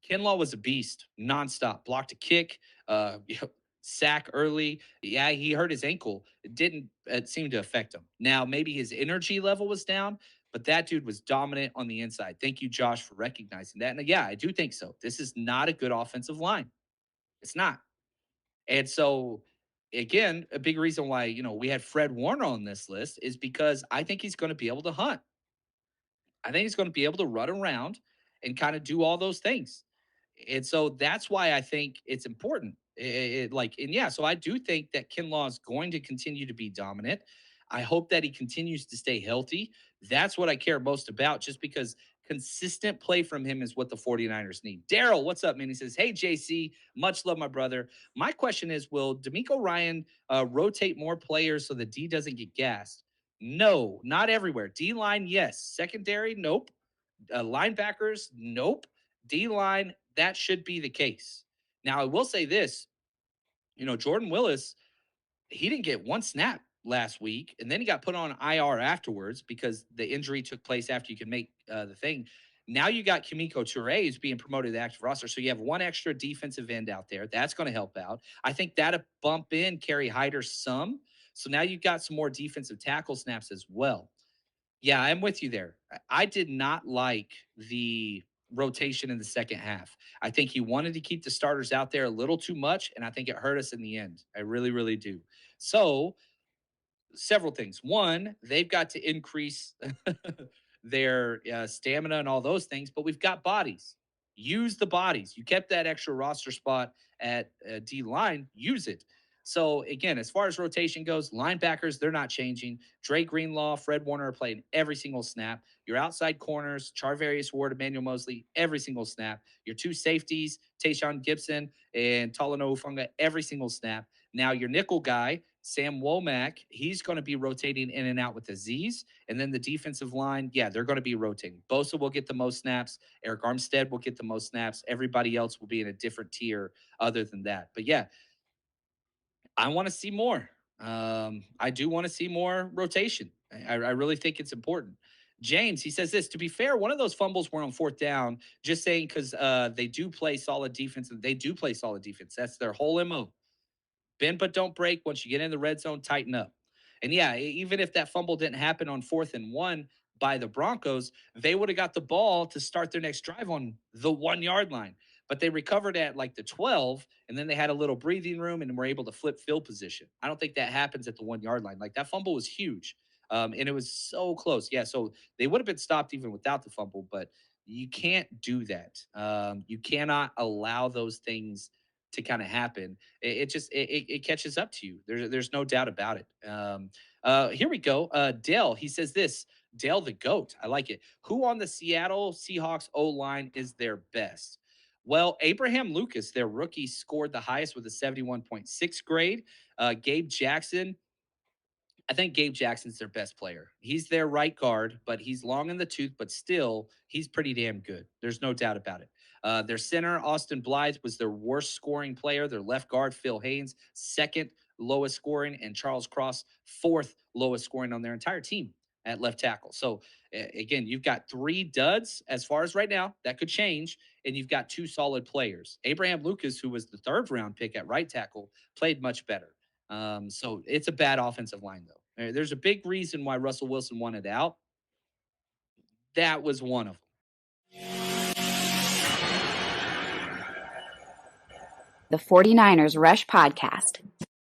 Kinlaw was a beast, nonstop. Blocked a kick, sack early. Yeah, he hurt his ankle. It didn't seem to affect him. Now, maybe his energy level was down, but that dude was dominant on the inside. Thank you, Josh, for recognizing that. And yeah, I do think so. This is not a good offensive line. It's not. And so, again, a big reason why, we had Fred Warner on this list is because I think he's going to be able to hunt. I think he's going to be able to run around and kind of do all those things. And so that's why I think it's important. And yeah, so I do think that Kinlaw is going to continue to be dominant. I hope that he continues to stay healthy. That's what I care most about, just because consistent play from him is what the 49ers need. Daryl, what's up, man? He says, hey, JC, much love, my brother. My question is, will D'Amico Ryan rotate more players so the D doesn't get gassed? No, not everywhere. D line, yes. Secondary, nope. Linebackers, nope. D line, that should be the case. Now, I will say this, Jordan Willis, he didn't get one snap last week, and then he got put on IR afterwards because the injury took place after you could make the thing. Now you got Kimiko Toure who's being promoted to the active roster, so you have one extra defensive end out there. That's going to help out. I think that'll bump in Kerry Hyder some. So now you've got some more defensive tackle snaps as well. Yeah, I'm with you there. I did not like the rotation in the second half. I think he wanted to keep the starters out there a little too much, and I think it hurt us in the end. I really, really do. So, several things. One, they've got to increase their stamina and all those things, but we've got bodies. Use the bodies. You kept that extra roster spot at D line, use it. So again, as far as rotation goes, linebackers, they're not changing. Dre Greenlaw, Fred Warner are playing every single snap. Your outside corners, Charvarius Ward, Emmanuel Mosley, every single snap. Your two safeties, Tayshaun Gibson and Talanoa Ufunga, every single snap. Now your nickel guy, Sam Womack, he's going to be rotating in and out with Aziz. And then the defensive line, yeah, they're going to be rotating. Bosa will get the most snaps. Eric Armstead will get the most snaps. Everybody else will be in a different tier other than that. But yeah, I want to see more. I do want to see more rotation. I really think it's important. James, he says this, to be fair, one of those fumbles were on fourth down, just saying because they do play solid defense. And they do play solid defense. That's their whole MO. Bend but don't break. Once you get in the red zone, tighten up. And yeah, even if that fumble didn't happen on 4th and 1 by the Broncos, they would have got the ball to start their next drive on the 1 yard line. But they recovered at like the 12, and then they had a little breathing room and were able to flip field position. I don't think that happens at the 1 yard line. Like that fumble was huge. And it was so close. Yeah. So they would have been stopped even without the fumble, but you can't do that. You cannot allow those things to kind of happen. It catches up to you. There's no doubt about it. Here we go. Dale, he says this. Dale the GOAT. I like it. Who on the Seattle Seahawks O line is their best? Well, Abraham Lucas, their rookie, scored the highest with a 71.6 grade. Gabe Jackson, I think Gabe Jackson's their best player. He's their right guard, but he's long in the tooth, but still, he's pretty damn good. There's no doubt about it. Their center, Austin Blythe, was their worst scoring player. Their left guard, Phil Haynes, second lowest scoring, and Charles Cross, fourth lowest scoring on their entire team at left tackle. So, again, you've got 3 duds as far as right now. That could change. And you've got 2 solid players. Abraham Lucas, who was the 3rd round pick at right tackle, played much better. So it's a bad offensive line, though. There's a big reason why Russell Wilson wanted out. That was one of them. The 49ers Rush Podcast.